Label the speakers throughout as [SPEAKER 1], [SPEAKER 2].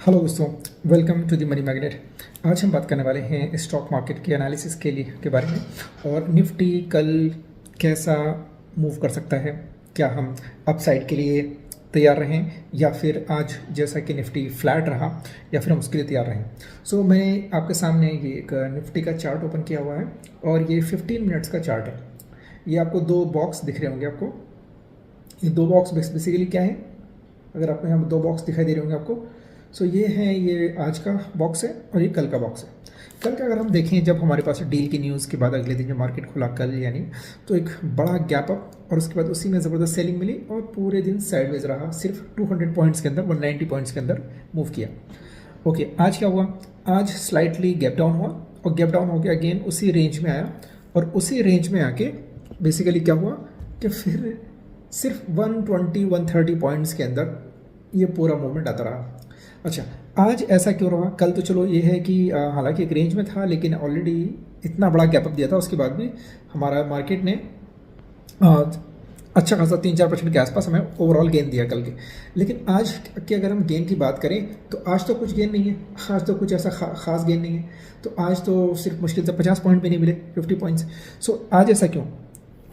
[SPEAKER 1] Hello दोस्तों, welcome to the Money Magnet. आज हम बात करने वाले हैं स्टॉक मार्केट के एनालिसिस के बारे में और निफ्टी कल कैसा मूव कर सकता है। क्या हम अपसाइड के लिए तैयार रहें या फिर आज जैसा कि निफ्टी फ्लैट रहा या फिर हम उसके लिए तैयार रहें। सो मैंने आपके सामने ये एक निफ्टी का चार्ट ओपन किया हुआ है और ये 15 मिनट्स का चार्ट है। ये आपको दो बॉक्स दिख रहे होंगे। आपको ये दो बॉक्स बेसिकली क्या है, अगर आपको यहाँ दो बॉक्स दिखाई दे रहे होंगे आपको। सो ये है, ये आज का बॉक्स है और ये कल का बॉक्स है। कल का अगर हम देखें, जब हमारे पास डील की न्यूज़ के बाद अगले दिन जब मार्केट खुला कल यानी, तो एक बड़ा गैप अप और उसके बाद उसी में ज़बरदस्त सेलिंग मिली और पूरे दिन साइडवेज रहा। सिर्फ 200 पॉइंट्स के अंदर, 190 पॉइंट्स के अंदर मूव किया। ओके, आज क्या हुआ? आज स्लाइटली गैप डाउन हुआ और गैप डाउन होकर अगेन उसी रेंज में आया और उसी रेंज में आके बेसिकली क्या हुआ कि फिर सिर्फ 120-130 पॉइंट्स के अंदर ये पूरा मूवमेंट आता रहा। अच्छा, आज ऐसा क्यों रहा? कल तो चलो ये है कि हालांकि एक रेंज में था, लेकिन ऑलरेडी इतना बड़ा गैप अप दिया था, उसके बाद भी हमारा मार्केट ने अच्छा खासा 3-4% के आसपास हमें ओवरऑल गेन दिया कल के। लेकिन आज की अगर हम गेन की बात करें तो आज तो कुछ गेन नहीं है। आज तो कुछ ऐसा खास गेन नहीं है। तो आज तो सिर्फ मुश्किल से 50 पॉइंट भी नहीं मिले, 50 पॉइंट्स। सो आज ऐसा क्यों?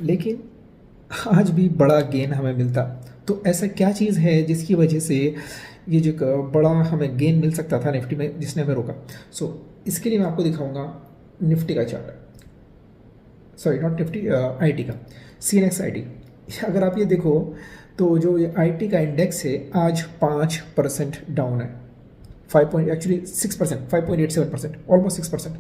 [SPEAKER 1] लेकिन आज भी बड़ा गेन हमें मिलता। तो ऐसा क्या चीज़ है जिसकी वजह से ये जो बड़ा हमें गेन मिल सकता था निफ्टी में, जिसने हमें रोका? सो इसके लिए मैं आपको दिखाऊंगा निफ्टी का chart, sorry not Nifty, IT का, सीएनएक्स आईटी। अगर आप ये देखो तो जो ये आईटी का इंडेक्स है आज 5% डाउन है। 6%, 5.87%, ऑलमोस्ट 6%।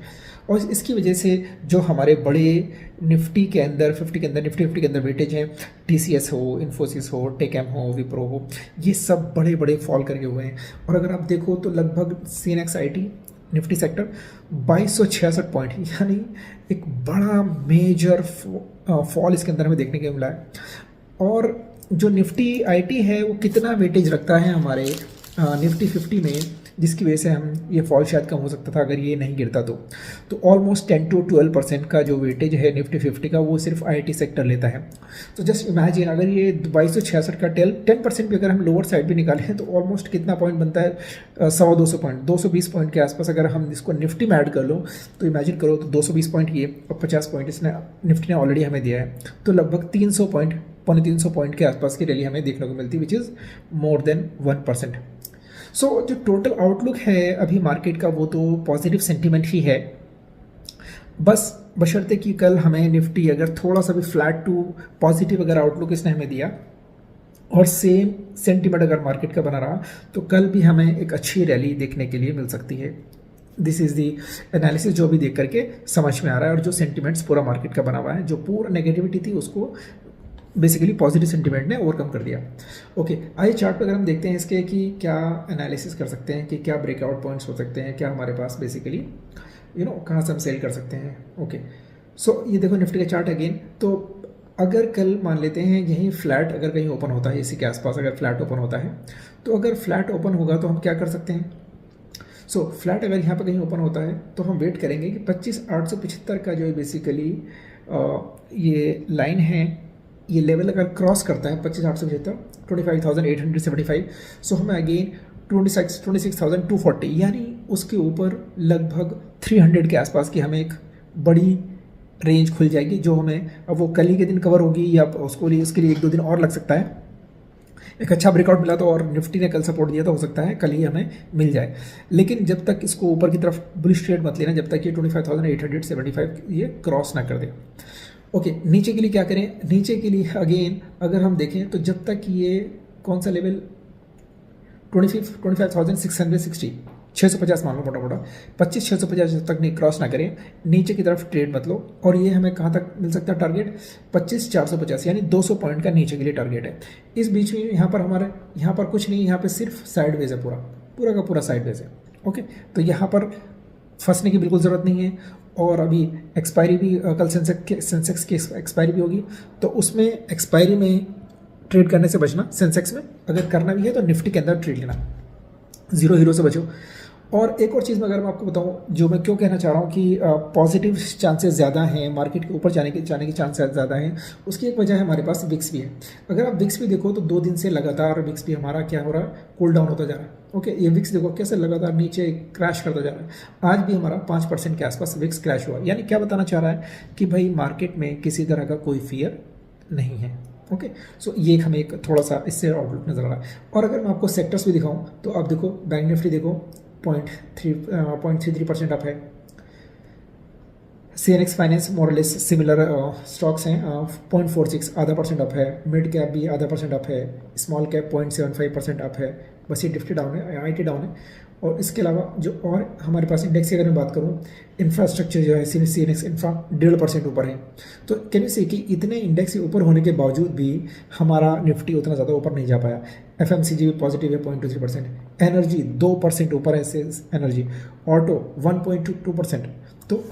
[SPEAKER 1] और इसकी वजह से जो हमारे बड़े निफ्टी के अंदर, 50 के अंदर, निफ्टी 50 के अंदर वेटेज हैं, टीसीएस हो, इन्फोसिस हो, टेकएम हो, विप्रो हो, ये सब बड़े बड़े फॉल करके हुए हैं। और अगर आप देखो तो लगभग CNX IT Nifty sector 2266 point, यानी एक बड़ा मेजर फॉल इसके अंदर हमें देखने को मिला है। और जो निफ्टी आईटी है वो कितना वेटेज रखता है हमारे निफ्टी 50 में, जिसकी वजह से हम ये फॉल शायद कम हो सकता था अगर ये नहीं गिरता तो ऑलमोस्ट 10-12% का जो वेटेज है निफ्टी 50 का वो सिर्फ आईटी सेक्टर लेता है। तो जस्ट इमेजिन, अगर ये 2266 का 10% भी अगर हम लोअर साइड भी निकालें तो ऑलमोस्ट कितना पॉइंट बनता है? 100-200 पॉइंट, 220 पॉइंट के आसपास। अगर हम इसको निफ्टी में ऐड कर लो तो इमेजिन करो तो 220 पॉइंट ये और 50 पॉइंट इसने निफ्टी ने ऑलरेडी हमें दिया है, तो लगभग 300 पॉइंट, 350 पॉइंट के आसपास की रैली हमें देखने को मिलती, विच इज़ मोर देन 1%। सो जो टोटल आउटलुक है अभी मार्केट का वो तो पॉजिटिव सेंटीमेंट ही है, बस बशर्ते कि कल हमें निफ्टी अगर थोड़ा सा भी फ्लैट टू पॉजिटिव अगर आउटलुक इसने हमें दिया और सेम सेंटीमेंट अगर मार्केट का बना रहा तो कल भी हमें एक अच्छी रैली देखने के लिए मिल सकती है। दिस इज़ दी एनालिसिस जो भी देख करके समझ में आ रहा है और जो सेंटीमेंट्स पूरा मार्केट का बना हुआ है, जो पूरा नेगेटिविटी थी उसको बेसिकली पॉजिटिव सेंटीमेंट ने ओवरकम कर दिया। ओके, आइए चार्ट पर अगर हम देखते हैं इसके कि क्या एनालिसिस कर सकते हैं, कि क्या ब्रेकआउट पॉइंट्स हो सकते हैं, क्या हमारे पास बेसिकली कहाँ से हम सेल कर सकते हैं। ओके, सो ये देखो निफ्टी का चार्ट अगेन। तो अगर कल मान लेते हैं यहीं फ्लैट अगर कहीं ओपन होता है, इसी के आसपास अगर फ्लैट ओपन होता है, तो अगर फ्लैट ओपन होगा तो हम क्या कर सकते हैं? सो फ्लैट अगर यहाँ पर कहीं ओपन होता है तो हम वेट करेंगे कि 25,875 का जो बेसिकली ये लाइन है, ये लेवल अगर क्रॉस करता है 25,875, 25,875, सो हमें अगेन 26,240 यानी उसके ऊपर लगभग 300 के आसपास की हमें एक बड़ी रेंज खुल जाएगी, जो हमें अब वो कल ही के दिन कवर होगी या उसके लिए 1-2 दिन और लग सकता है। एक अच्छा ब्रेकआउट मिला तो, और निफ्टी ने कल सपोर्ट दिया तो हो सकता है कल ही हमें मिल जाए। लेकिन जब तक इसको ऊपर की तरफ बुलिश ट्रेड मत लेना, जब तक ये 25,875 ये क्रॉस ना कर दे। ओके, नीचे के लिए क्या करें? नीचे के लिए अगेन अगर हम देखें तो जब तक ये कौन सा लेवल 25,660, 650 मान लो मोटा मोटा, 25,650 जब तक नहीं क्रॉस ना करें, नीचे की तरफ ट्रेड मत लो। और ये हमें कहाँ तक मिल सकता है टारगेट? 25,450, यानी 200 पॉइंट का नीचे के लिए टारगेट है। इस बीच में यहाँ पर हमारे यहाँ पर कुछ नहीं, यहाँ पर सिर्फ साइडवेज है, पूरा का पूरा साइडवेज है। ओके, तो यहाँ पर फंसने की बिल्कुल ज़रूरत नहीं है। और अभी एक्सपायरी भी कल सेंसेक्स की एक्सपायरी भी होगी, तो उसमें एक्सपायरी में ट्रेड करने से बचना। सेंसेक्स में अगर करना भी है तो निफ्टी के अंदर ट्रेड लेना, जीरो हीरो से बचो। और एक और चीज़ मैं अगर मैं आपको बताऊं, जो मैं क्यों कहना चाह रहा हूं कि पॉजिटिव चांसेस ज़्यादा हैं, मार्केट के ऊपर जाने के चांसेस ज़्यादा हैं, उसकी एक वजह है हमारे पास विक्स भी है। अगर आप विक्स भी देखो तो 2 दिन से लगातार विक्स भी हमारा क्या हो रहा है, कूल डाउन होता जा रहा है। ओके, ये विक्स देखो कैसे लगातार नीचे क्रैश करता जा रहा है। आज भी हमारा 5% के आसपास विक्स क्रैश हुआ, यानी क्या बताना चाह रहा है कि भाई मार्केट में किसी तरह का कोई फियर नहीं है। ओके, सो ये हमें एक थोड़ा सा इससे आउटलुक नजर आ रहा है। और अगर मैं आपको सेक्टर्स भी दिखाऊं तो आप देखो बैंक निफ्टी देखो 0.33% अप है। CNX फाइनेंस मोरलेस सिमिलर स्टॉक्स हैं, 0.46 आधा परसेंट अप है। मिड कैप भी आधा परसेंट अप है। स्मॉल कैप 0.75% अप है। बस ये निफ्टी डाउन है, IT डाउन है। और इसके अलावा जो और हमारे पास इंडेक्स की अगर मैं बात करूं, इंफ्रास्ट्रक्चर जो है CNX इंफ्रा 1.5% ऊपर है। तो कैन यू से कि इतने इंडेक्स के ऊपर होने के बावजूद भी हमारा निफ्टी उतना ज़्यादा ऊपर नहीं जा पाया। FMCG भी पॉजिटिव है 0.23%। एनर्जी 2% ऊपर है, सेल्स एनर्जी। ऑटो 1.22%। तो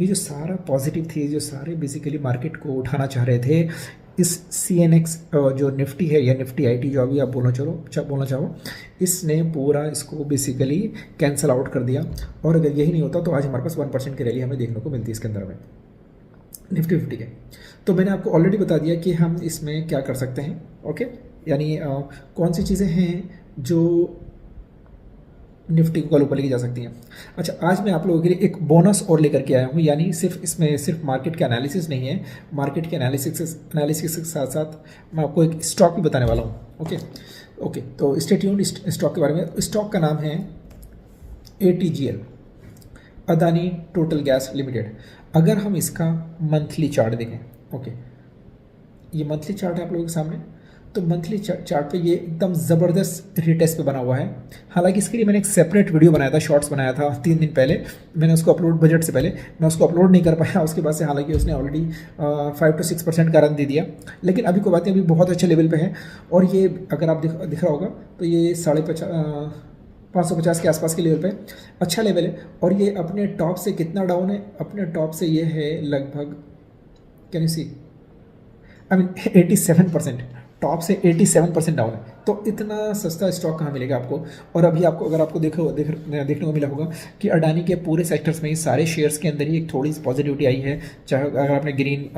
[SPEAKER 1] ये जो सारा पॉजिटिव थे, जो सारे बेसिकली मार्केट को उठाना चाह रहे थे, इस CNX जो निफ्टी है या निफ्टी IT जो अभी आप बोलना चाहो, इसने पूरा इसको बेसिकली कैंसल आउट कर दिया। और अगर यही नहीं होता तो आज हमारे पास 1% की रैली हमें देखने को मिलती है इसके अंदर में निफ्टी 50 के। तो मैंने आपको ऑलरेडी बता दिया कि हम इसमें क्या कर सकते हैं। ओके, यानी कौन सी चीज़ें हैं जो निफ्टी को कल ऊपर लेके जा सकती हैं। अच्छा, आज मैं आप लोगों के लिए एक बोनस और लेकर के आया हूँ, यानी इसमें सिर्फ मार्केट के एनालिसिस नहीं है, मार्केट के एनालिसिस के साथ साथ मैं आपको एक स्टॉक भी बताने वाला हूँ। ओके, तो स्टे ट्यून्ड स्टॉक के बारे में। स्टॉक का नाम है ATGL, Adani total gas limited. अगर हम इसका मंथली चार्ट देखें, ओके, ये मंथली चार्ट है आप लोगों के सामने। तो मंथली चार्ट पे ये एकदम ज़बरदस्त रीटेस्ट पे बना हुआ है। हालांकि इसके लिए मैंने एक सेपरेट वीडियो बनाया था, शॉर्ट्स बनाया था 3 दिन पहले। मैंने उसको अपलोड, बजट से पहले मैं उसको अपलोड नहीं कर पाया उसके बाद से। हालांकि उसने ऑलरेडी 5 to 6% का रन दे दिया, लेकिन अभी को बातें अभी बहुत अच्छे लेवल पे है। और ये अगर आप दिख रहा होगा तो ये 550 के आसपास के लेवल पे अच्छा लेवल है। और ये अपने टॉप से कितना डाउन है, अपने टॉप से ये है लगभग, कैन यू सी, 87%, टॉप से 87% डाउन है। तो इतना सस्ता स्टॉक कहाँ मिलेगा आपको। और अभी आपको अगर आपको देखने को मिला होगा कि अडानी के पूरे सेक्टर्स में, सारे शेयर्स के अंदर ही एक थोड़ी सी पॉजिटिविटी आई है। चाहे अगर आपने ग्रीन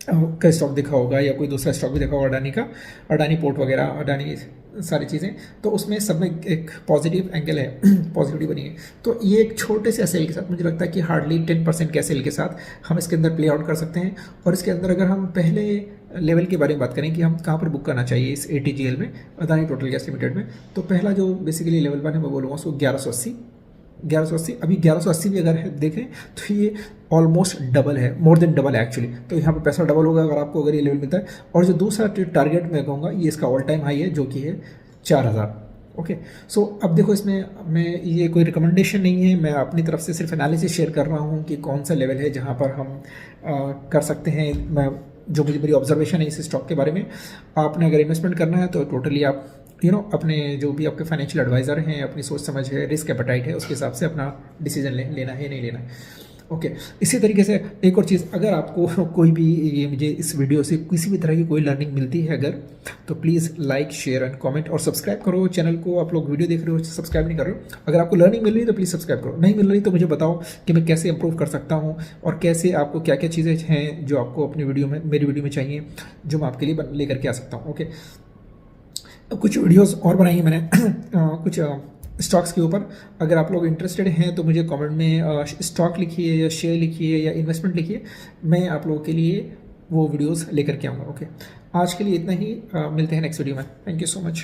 [SPEAKER 1] का स्टॉक देखा होगा या कोई दूसरा स्टॉक भी देखा होगा अडानी का, अडानी पोर्ट वगैरह, अडानी सारी चीज़ें, तो उसमें सब में एक पॉजिटिव एंगल है, पॉजिटिविटी बनी है। तो ये एक छोटे से सेल के साथ मुझे लगता है कि हार्डली 10% के सेल के साथ हम इसके अंदर प्ले आउट कर सकते हैं। और इसके अंदर अगर हम पहले लेवल के बारे में बात करें कि हम कहाँ पर बुक करना चाहिए इस ATGL में, अदानी टोटल गैस लिमिटेड में, तो पहला जो बेसिकली लेवल 1 है मैं बोलूँगा उसको 1180। अभी 1180 भी अगर देखें तो ये ऑलमोस्ट डबल है, मोर देन डबल है एक्चुअली। तो यहाँ पे पैसा डबल होगा अगर ये लेवल मिलता है। और जो दूसरा टारगेट मैं कहूँगा, ये इसका ऑल टाइम हाई है जो कि है 4000। ओके, सो अब देखो, इसमें मैं ये कोई रिकमेंडेशन नहीं है, मैं अपनी तरफ से सिर्फ एनालिसिस शेयर कर रहा हूँ कि कौन सा लेवल है जहाँ पर हम कर सकते हैं। मैं जो मेरी ऑब्जर्वेशन है इस स्टॉक के बारे में। आपने अगर इन्वेस्टमेंट करना है तो टोटली आप अपने जो भी आपके फाइनेंशियल एडवाइज़र हैं, अपनी सोच समझ है, रिस्क एपेटाइट है, उसके हिसाब से अपना डिसीजन लेना है नहीं लेना है। ओके, इसी तरीके से एक और चीज़, अगर आपको कोई भी ये मुझे इस वीडियो से किसी भी तरह की कोई लर्निंग मिलती है अगर, तो please like, share and comment और सब्सक्राइब करो चैनल को। आप लोग वीडियो देख रहे हो, सब्सक्राइब नहीं कर रहे हो, अगर आपको लर्निंग मिल रही है तो प्लीज़ सब्सक्राइब करो। नहीं मिल रही तो मुझे बताओ कि मैं कैसे इंप्रूव कर सकता हूँ और कैसे आपको क्या क्या चीज़ें हैं जो आपको अपनी वीडियो में, मेरी वीडियो में चाहिए, जो मैं आपके लिए लेकर के आ सकता हूँ। ओके, कुछ वीडियोस और बनाई हैं मैंने कुछ स्टॉक्स के ऊपर। अगर आप लोग इंटरेस्टेड हैं तो मुझे कमेंट में स्टॉक लिखिए या शेयर लिखिए या इन्वेस्टमेंट लिखिए, मैं आप लोगों के लिए वो वीडियोस लेकर के आऊँगा। ओके, आज के लिए इतना ही, मिलते हैं नेक्स्ट वीडियो में। Thank you so much.